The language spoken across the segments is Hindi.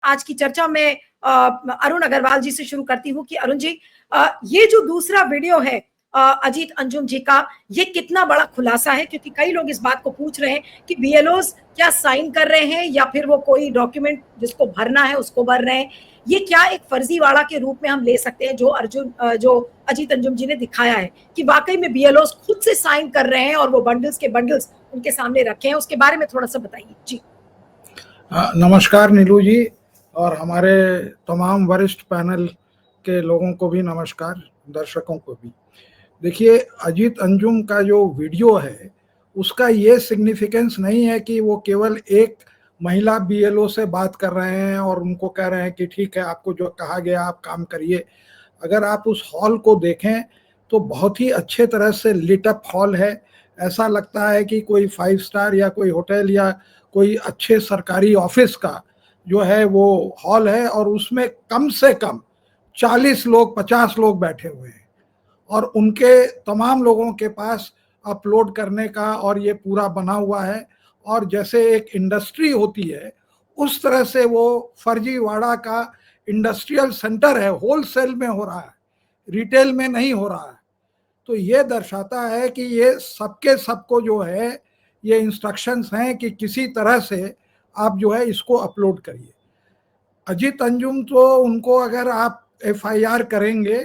आज की चर्चा में अरुण अग्रवाल जी से शुरू करती हूँ कि अरुण जी, ये जो दूसरा वीडियो है अजीत अंजुम जी का, ये कितना बड़ा खुलासा है? क्योंकि कई लोग इस बात को पूछ रहे हैं कि बीएलओज क्या साइन कर रहे हैं या फिर वो कोई डॉक्यूमेंट जिसको भरना है उसको भर रहे हैं। ये क्या एक फर्जीवाड़ा के रूप में हम ले सकते हैं जो अजीत अंजुम जी ने दिखाया है कि वाकई में बीएलओज खुद से साइन कर रहे हैं और वो बंडल्स के बंडल्स उनके सामने रखे हैं? उसके बारे में थोड़ा सा बताइए जी। नमस्कार नीलू जी, और हमारे तमाम वरिष्ठ पैनल के लोगों को भी नमस्कार, दर्शकों को भी। देखिए, अजीत अंजुम का जो वीडियो है उसका ये सिग्निफिकेंस नहीं है कि वो केवल एक महिला बीएलओ से बात कर रहे हैं और उनको कह रहे हैं कि ठीक है, आपको जो कहा गया आप काम करिए। अगर आप उस हॉल को देखें तो बहुत ही अच्छे तरह से लिट अप हॉल है। ऐसा लगता है कि कोई 5 स्टार या कोई होटल या कोई अच्छे सरकारी ऑफिस का जो है वो हॉल है, और उसमें कम से कम 40 लोग 50 लोग बैठे हुए हैं और उनके तमाम लोगों के पास अपलोड करने का और ये पूरा बना हुआ है। और जैसे एक इंडस्ट्री होती है उस तरह से वो फर्जीवाड़ा का इंडस्ट्रियल सेंटर है, होलसेल में हो रहा है, रिटेल में नहीं हो रहा है। तो ये दर्शाता है कि ये सबके सबको जो है ये इंस्ट्रक्शंस हैं कि किसी तरह से आप जो है इसको अपलोड करिए। अजीत अंजुम तो उनको अगर आप एफआईआर करेंगे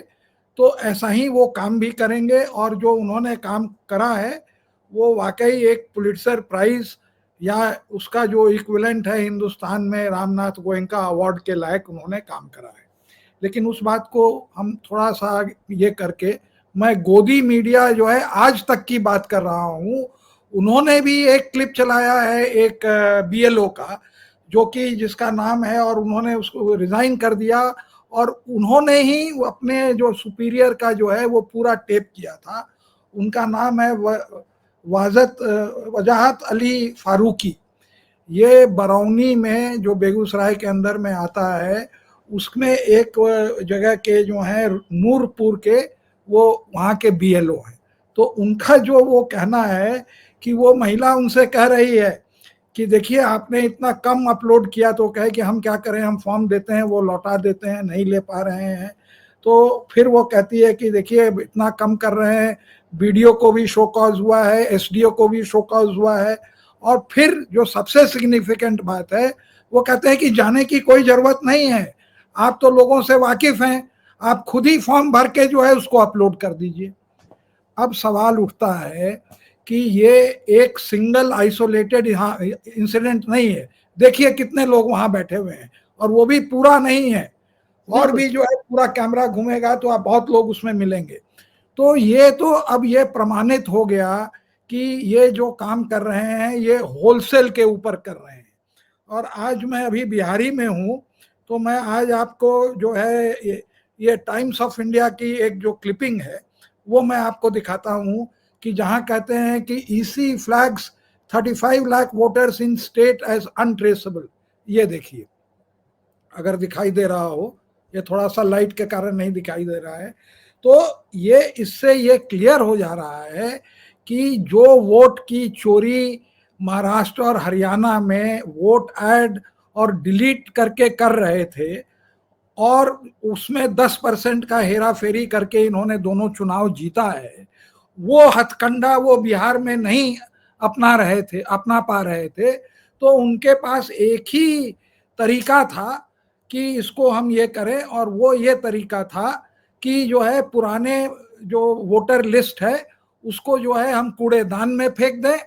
तो ऐसा ही वो काम भी करेंगे, और जो उन्होंने काम करा है वो वाकई एक पुलिट्जर प्राइज या उसका जो इक्विवेलेंट है हिंदुस्तान में रामनाथ गोयनका अवार्ड के लायक उन्होंने काम करा है। लेकिन उस बात को हम थोड़ा सा ये करके, मैं गोदी मीडिया जो है आज तक की बात कर रहा हूँ, उन्होंने भी एक क्लिप चलाया है एक बीएलओ का जो कि जिसका नाम है, और उन्होंने उसको रिजाइन कर दिया और उन्होंने ही अपने जो सुपीरियर का जो है वो पूरा टेप किया था। उनका नाम है वजाहत अली फारूकी। ये बरौनी में जो बेगूसराय के अंदर में आता है उसमें एक जगह के जो है नूरपुर के वो वहाँ के बीएलओ हैं। तो उनका जो वो कहना है कि वो महिला उनसे कह रही है कि देखिए आपने इतना कम अपलोड किया, तो कहे कि हम क्या करें, हम फॉर्म देते हैं वो लौटा देते हैं, नहीं ले पा रहे हैं। तो फिर वो कहती है कि देखिए इतना कम कर रहे हैं, वीडियो को भी शो कॉज हुआ है, एसडीओ को भी शो कॉज हुआ है। और फिर जो सबसे सिग्निफिकेंट बात है वो कहते हैं कि जाने की कोई ज़रूरत नहीं है, आप तो लोगों से वाकिफ़ हैं, आप खुद ही फॉर्म भर के जो है उसको अपलोड कर दीजिए। अब सवाल उठता है कि ये एक सिंगल आइसोलेटेड यहाँ इंसिडेंट नहीं है। देखिए कितने लोग वहाँ बैठे हुए हैं और वो भी पूरा नहीं है, और भी जो है पूरा कैमरा घूमेगा तो आप बहुत लोग उसमें मिलेंगे। तो ये तो अब ये प्रमाणित हो गया कि ये जो काम कर रहे हैं ये होलसेल के ऊपर कर रहे हैं। और आज मैं अभी बिहारी में हूँ, तो मैं आज आपको जो है ये टाइम्स ऑफ इंडिया की एक जो क्लिपिंग है वो मैं आपको दिखाता हूँ कि जहाँ कहते हैं कि EC flags 35 lakh voters in state as untraceable. ये देखिए, अगर दिखाई दे रहा हो, ये थोड़ा सा लाइट के कारण नहीं दिखाई दे रहा है, तो ये इससे ये क्लियर हो जा रहा है कि जो वोट की चोरी महाराष्ट्र और हरियाणा में वोट ऐड और डिलीट करके कर रहे थे और उसमें 10% का हेरा फेरी करके इन्होंने दोनों चुनाव जीता है, वो हथकंडा वो बिहार में नहीं अपना पा रहे थे। तो उनके पास एक ही तरीका था कि इसको हम ये करें, और वो ये तरीका था कि जो है पुराने जो वोटर लिस्ट है उसको जो है हम कूड़ेदान में फेंक दें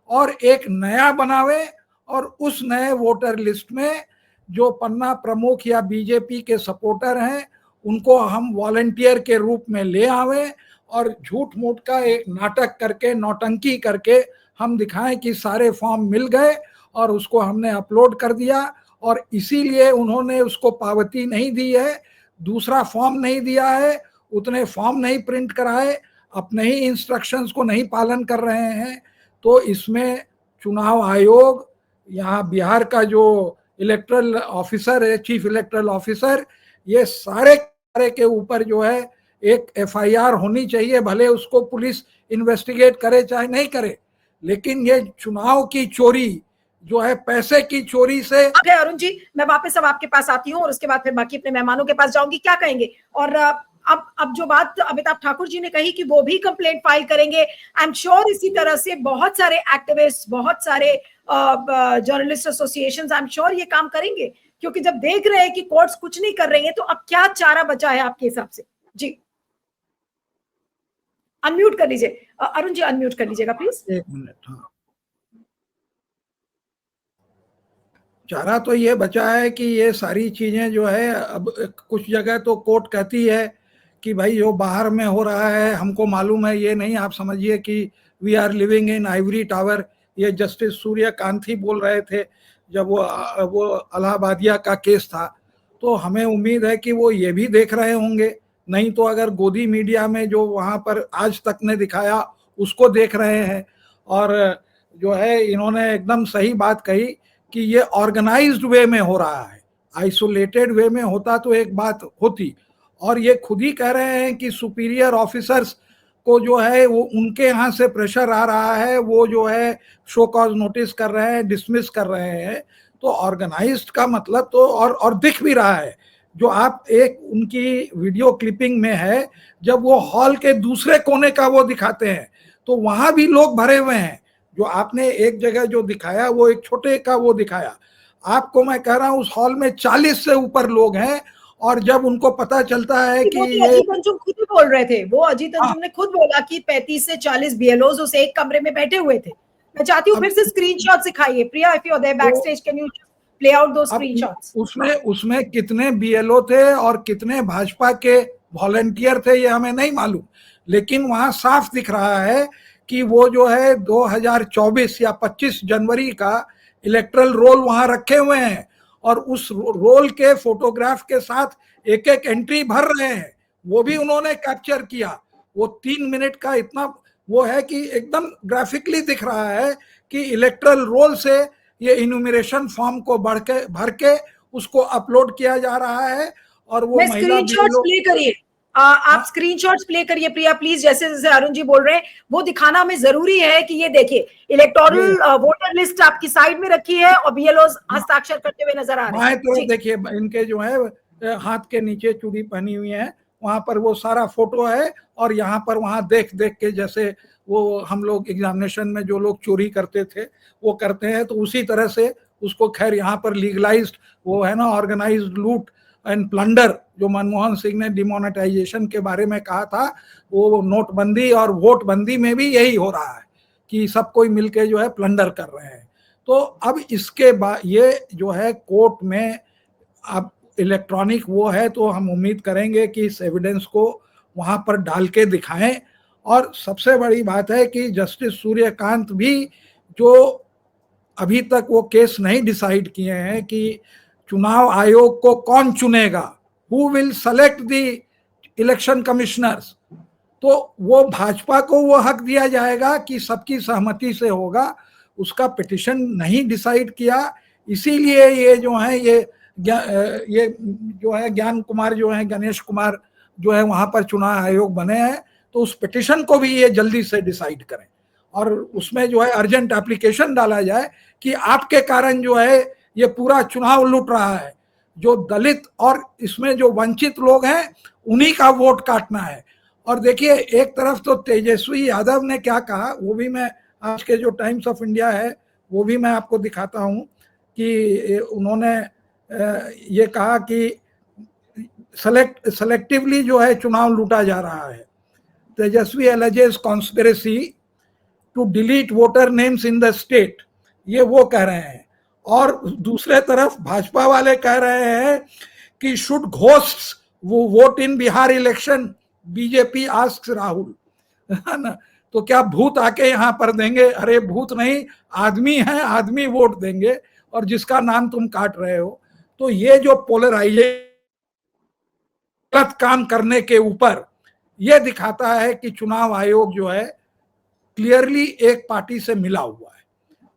और एक नया बनावे, और उस नए वोटर लिस्ट में जो पन्ना प्रमुख या बीजेपी के सपोर्टर हैं उनको हम वॉलंटियर के रूप में ले आवे और झूठ मूठ का एक नाटक करके नौटंकी करके हम दिखाएं कि सारे फॉर्म मिल गए और उसको हमने अपलोड कर दिया, और इसीलिए उन्होंने उसको पावती नहीं दी है, दूसरा फॉर्म नहीं दिया है, उतने फॉर्म नहीं प्रिंट कराए, अपने ही इंस्ट्रक्शंस को नहीं पालन कर रहे हैं। तो इसमें चुनाव आयोग, यहाँ बिहार का जो इलेक्टरल ऑफिसर है, चीफ इलेक्टरल ऑफिसर, ये सारे के ऊपर जो है एक एफआईआर होनी चाहिए, भले उसको पुलिस इन्वेस्टिगेट करे चाहे नहीं करे। लेकिन ये चुनाव की चोरी, जो है पैसे की चोरी से। अरुण जी, मैं वापस अब आपके पास आती हूँ और उसके बाद फिर बाकी अपने मेहमानों के पास जाऊंगी, क्या कहेंगे? और अब जो बात अमिताभ ठाकुर जी ने कही कि वो भी कंप्लेंट फाइल करेंगे, आई एम श्योर इसी तरह से बहुत सारे एक्टिविस्ट, बहुत सारे journalist associations I am sure ये काम करेंगे, क्योंकि जब देख रहे हैं कि कोर्ट्स कुछ नहीं कर रही हैं, तो अब क्या चारा बचा है आपके हिसाब से? जी अनम्यूट कर लीजिए अरुण जी, अनम्यूट कर लीजिएगा प्लीज। 1 मिनट। हाँ, चारा तो ये बचा है कि ये सारी चीजें जो है, अब कुछ जगह तो कोर्ट कहती है कि भाई जो बाहर में हो रहा है हमको मालूम है, ये नहीं आप समझिए कि we are living in ivory tower. ये जस्टिस सूर्यकांत ही बोल रहे थे जब वो इलाहाबादिया का केस था। तो हमें उम्मीद है कि वो ये भी देख रहे होंगे, नहीं तो अगर गोदी मीडिया में जो वहाँ पर आज तक ने दिखाया उसको देख रहे हैं। और जो है इन्होंने एकदम सही बात कही कि ये ऑर्गेनाइज्ड वे में हो रहा है, आइसोलेटेड वे में होता तो एक बात होती। और ये खुद ही कह रहे हैं कि सुपीरियर ऑफिसर्स को जो है वो उनके यहाँ से प्रेशर आ रहा है, वो जो है शो कॉज नोटिस कर रहे हैं, डिसमिस कर रहे हैं। तो ऑर्गेनाइज्ड का मतलब तो और दिख भी रहा है, जो आप एक उनकी वीडियो क्लिपिंग में है, जब वो हॉल के दूसरे कोने का वो दिखाते हैं तो वहां भी लोग भरे हुए हैं। जो आपने एक जगह जो दिखाया वो एक छोटे का वो दिखाया, आपको मैं कह रहा हूँ उस हॉल में 40 से ऊपर लोग हैं। और जब उनको पता चलता है कि वो तो ये, अजीत अंजुम खुद ही बोल रहे थे, वो अजीत हाँ, अंजुम ने खुद बोला कि 35 से 40 बीएलओज उस एक कमरे में बैठे हुए थे। मैं चाहती हूँ अब फिर से स्क्रीनशॉट दिखाइए Priya, if you are there back stage, can you play out दो अब स्क्रीनशॉट्स? उसमें उसमें कितने बीएलओ थे और कितने भाजपा के वॉलंटियर थे ये हमें नहीं मालूम, लेकिन वहां साफ दिख रहा है कि वो जो है 2024 या 25 जनवरी का इलेक्ट्रल रोल वहां रखे हुए हैं और उस रोल के फोटोग्राफ के साथ एक एक एंट्री भर रहे हैं, वो भी उन्होंने कैप्चर किया। वो 3 मिनट का इतना वो है कि एकदम ग्राफिकली दिख रहा है कि इलेक्ट्रल रोल से ये इन्यूमरेशन फॉर्म को भर के उसको अपलोड किया जा रहा है। और वो मैं महिला स्क्रीनशॉट्स प्ले करिए, आप स्क्रीनशॉट्स प्ले करिए प्रिया प्लीज, जैसे जैसे अरुण जी बोल रहे हैं वो दिखाना हमें जरूरी है कि ये देखिए इलेक्टोरल वोटर लिस्ट आपकी साइड में रखी है और बीएलओ हस्ताक्षर करते हुए नजर आ रहे बाएं हैं। तरफ जी देखिए, इनके जो है हाथ के नीचे चूड़ी पहनी हुई है, वहां पर वो सारा फोटो है। और यहाँ पर वहां देख देख के जैसे वो हम लोग एग्जामिनेशन में जो लोग चोरी करते थे वो करते हैं, तो उसी तरह से उसको खैर यहाँ पर लीगलाइज्ड वो है ना, ऑर्गेनाइज्ड लूट एंड प्लंडर जो मनमोहन सिंह ने डिमोनेटाइजेशन के बारे में कहा था, वो नोटबंदी और वोटबंदी में भी यही हो रहा है कि सब कोई मिलके जो है प्लंडर कर रहे हैं। तो अब इसके बाद ये जो है कोर्ट में अब इलेक्ट्रॉनिक वो है, तो हम उम्मीद करेंगे कि इस एविडेंस को वहां पर डाल के दिखाएं। और सबसे बड़ी बात है कि जस्टिस सूर्यकांत भी जो अभी तक वो केस नहीं डिसाइड किए हैं कि चुनाव आयोग को कौन चुनेगा, who will select the election commissioners, तो वो भाजपा को वो हक दिया जाएगा कि सबकी सहमति से होगा, उसका पिटिशन नहीं डिसाइड किया। इसीलिए ये जो है ये जो है ज्ञान कुमार जो है, गणेश कुमार जो है वहां पर चुनाव आयोग बने हैं, तो उस पिटिशन को भी ये जल्दी से डिसाइड करें और उसमें जो है अर्जेंट एप्लीकेशन डाला जाए कि आपके कारण जो है ये पूरा चुनाव लूट रहा है, जो दलित और इसमें जो वंचित लोग हैं उन्हीं का वोट काटना है। और देखिए एक तरफ तो तेजस्वी यादव ने क्या कहा, वो भी मैं आज के जो टाइम्स ऑफ इंडिया है वो भी मैं आपको दिखाता हूं कि उन्होंने ये कहा कि सेलेक्टिवली जो है चुनाव लूटा जा रहा है। Tejashwi alleges conspiracy to delete voter names in the state, ये वो कह रहे हैं। और दूसरे तरफ भाजपा वाले कह रहे हैं कि शुड घोस्ट्स वो vote in Bihar election, BJP asks Rahul, है ना। तो क्या भूत आके यहाँ पर देंगे? अरे भूत नहीं, आदमी है, आदमी वोट देंगे और जिसका नाम तुम काट रहे हो। तो ये जो पोलराइजेशन गलत काम करने के ऊपर यह दिखाता है कि चुनाव आयोग जो है क्लियरली एक पार्टी से मिला हुआ है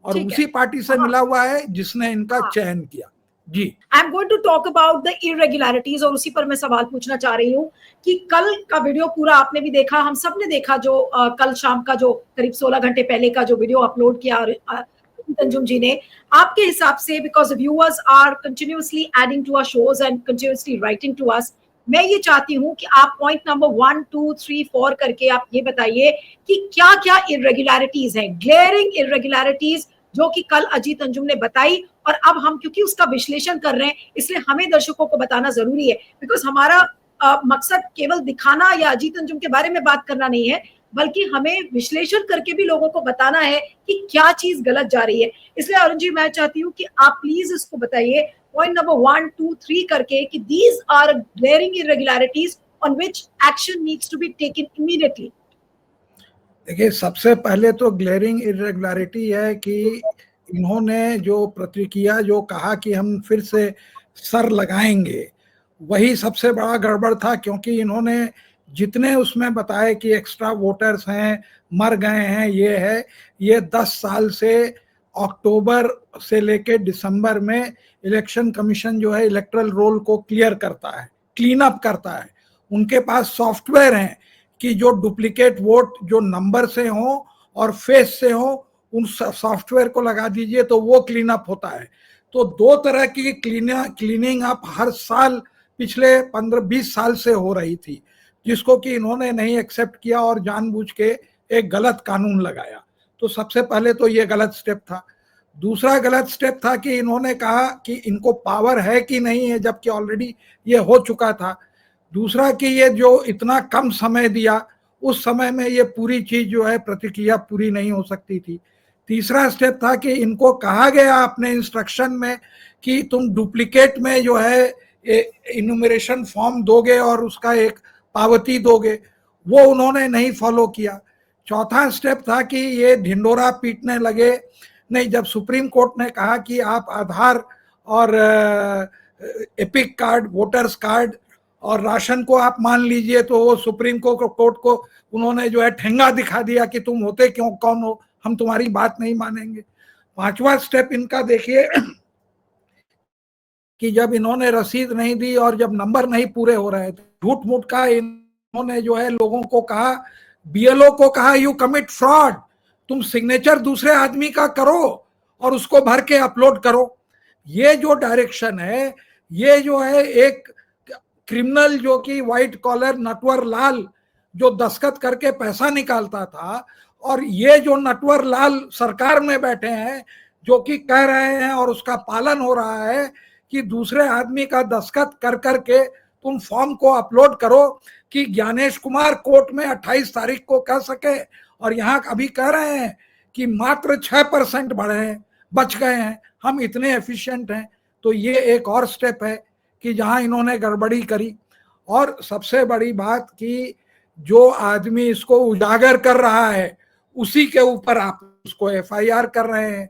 और उसी पार्टी से मिला हुआ है जिसने इनका चयन किया। जी, I am going to talk about the irregularities और उसी पर मैं सवाल पूछना चाह रही हूँ कि कल का वीडियो पूरा आपने भी देखा, हम सब ने देखा, जो कल शाम का जो करीब 16 घंटे पहले का जो वीडियो अपलोड किया अजीत अंजुम जी ने, आपके हिसाब से, because viewers are continuously adding to our shows and continuously writing to us, मैं ये चाहती हूँ कि आप पॉइंट नंबर 1, 2, 3, 4 करके आप ये बताइए कि क्या क्या इरेगुलरिटीज हैं, ग्लेयरिंग इरेगुलरिटीज, जो कि कल अजीत अंजुम ने बताई, और अब हम क्योंकि उसका विश्लेषण कर रहे हैं इसलिए हमें दर्शकों को बताना जरूरी है, बिकॉज हमारा मकसद केवल दिखाना या अजीत अंजुम के बारे में बात करना नहीं है, बल्कि हमें विश्लेषण करके भी लोगों को बताना है कि क्या चीज गलत जा रही है। इसलिए अरुण जी, मैं चाहती हूँ कि आप प्लीज इसको बताइए पॉइंट नंबर 1, 2, 3 करके कि these are glaring irregularities on which action needs to be taken immediately. देखिए, सबसे पहले तो ग्लेयरिंग इरेगुलरिटी है कि इन्होंने जो प्रतिक्रिया जो कहा कि हम फिर से सर लगाएंगे, वही सबसे बड़ा गड़बड़ था, क्योंकि इन्होंने जितने उसमें बताए कि एक्स्ट्रा वोटर्स हैं, मर गए हैं, ये है, ये 10 साल से अक्टूबर से लेके दिसंबर में इलेक्शन कमीशन जो है इलेक्टरल रोल को क्लियर करता है, क्लीन अप करता है। उनके पास सॉफ्टवेयर हैं कि जो डुप्लीकेट वोट जो नंबर से हो और फेस से हो, उन सॉफ्टवेयर को लगा दीजिए तो वो क्लीन अप होता है। तो 2 तरह की क्लीनिंग अप हर साल पिछले 15-20 साल से हो रही थी, जिसको कि इन्होंने नहीं एक्सेप्ट किया और जानबूझ के एक गलत कानून लगाया। तो सबसे पहले तो ये गलत स्टेप था। दूसरा गलत स्टेप था कि इन्होंने कहा कि इनको पावर है कि नहीं है, जबकि ऑलरेडी ये हो चुका था। दूसरा कि ये जो इतना कम समय दिया, उस समय में ये पूरी चीज जो है प्रतिक्रिया पूरी नहीं हो सकती थी। तीसरा स्टेप था कि इनको कहा गया अपने इंस्ट्रक्शन में कि तुम डुप्लीकेट में जो है इन्यूमरेशन फॉर्म दोगे और उसका एक पावती दोगे, वो उन्होंने नहीं फॉलो किया। चौथा स्टेप था कि ये ढिंडोरा पीटने लगे, नहीं, जब सुप्रीम कोर्ट ने कहा कि आप आधार और एपिक कार्ड, वोटर्स कार्ड और राशन को आप मान लीजिए, तो वो सुप्रीम कोर्ट को उन्होंने जो है ठेंगा दिखा दिया कि तुम होते क्यों कौन हो, हम तुम्हारी बात नहीं मानेंगे। पांचवा स्टेप इनका देखिए कि जब इन्होंने रसीद नहीं दी और जब नंबर नहीं पूरे हो रहे थे, झूठ मूठ का इन्होंने जो है लोगों को कहा, बीएलओ को कहा, यू कमिट फ्रॉड, तुम सिग्नेचर दूसरे आदमी का करो और उसको भर के अपलोड करो। ये जो डायरेक्शन है, ये जो है एक क्रिमिनल जो कि व्हाइट कॉलर नटवर लाल जो दस्तखत करके पैसा निकालता था, और ये जो नटवर लाल सरकार में बैठे हैं जो कि कह रहे हैं और उसका पालन हो रहा है कि दूसरे आदमी का दस्तखत कर करके तुम फॉर्म को अपलोड करो कि ज्ञानेश कुमार कोर्ट में 28 तारीख को कह सके, और यहाँ अभी कह रहे हैं कि मात्र 6% बढ़े हैं, बच गए हैं, हम इतने एफिशिएंट हैं। तो ये एक और स्टेप है कि जहां इन्होंने गड़बड़ी करी। और सबसे बड़ी बात कि जो आदमी इसको उजागर कर रहा है उसी के ऊपर आप उसको एफआईआर कर रहे हैं।